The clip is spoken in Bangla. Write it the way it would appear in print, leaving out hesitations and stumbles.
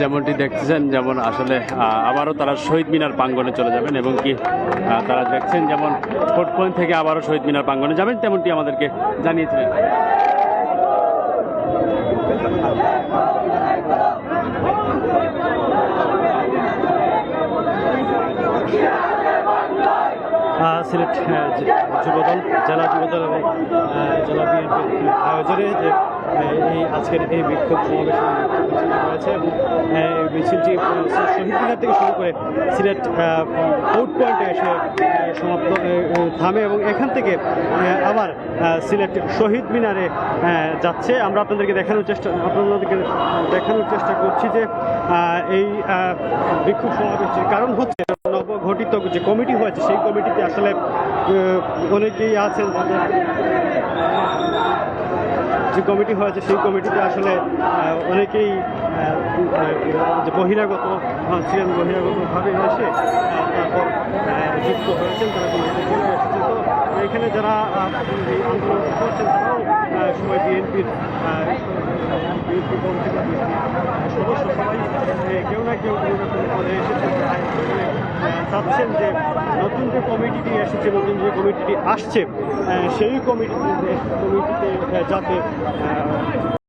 যেমনটি দেখতেছেন, যেমন আসলে আবারও তারা শহীদ মিনার প্রাঙ্গণে চলে যাবেন এবং কি তারা দেখছেন যেমন কোর্ট পয়েন্ট থেকে আবারও শহীদ মিনার প্রাঙ্গণে যাবেন, তেমনটি আমাদেরকে জানিয়েছিলেন। সিলেট যুবদল, জেলা যুবদল এবং জেলা বিএনপির আয়োজনে যে এই আজকের এই বিক্ষোভ সমাবেশ রয়েছে এবং মিছিলটি শহীদ মিনার থেকে শুরু করে সিলেট কোর্ট পয়েন্টে এসে সমাপ্ত থামে এবং এখান থেকে আবার সিলেট শহীদ মিনারে যাচ্ছে। আমরা আপনাদেরকে দেখানোর চেষ্টা করছি যে এই বিক্ষোভ সমাবেশের কারণ হচ্ছে নবগঠিত যে কমিটি হয়েছে সেই কমিটিতে আসলে অনেকেই আছেন, যে কমিটি হয়েছে সেই কমিটিতে আসলে অনেকেই যে বহিরাগত ছিলেন, বহিরাগতভাবে এসে তারপর যুক্ত হয়েছেন, তারা কমিটিতে চলে এসেছে। তো এখানে যারা এই আন্দোলন করছেন তারাও সবাই বিএনপির সদস্য, সবাই কেউ না কেউ পদে এসেছেন। চাচ্ছেন যে নতুন যে কমিটিটি এসেছে, নতুন যে কমিটিটি আসছে সেই কমিটিতে যাতে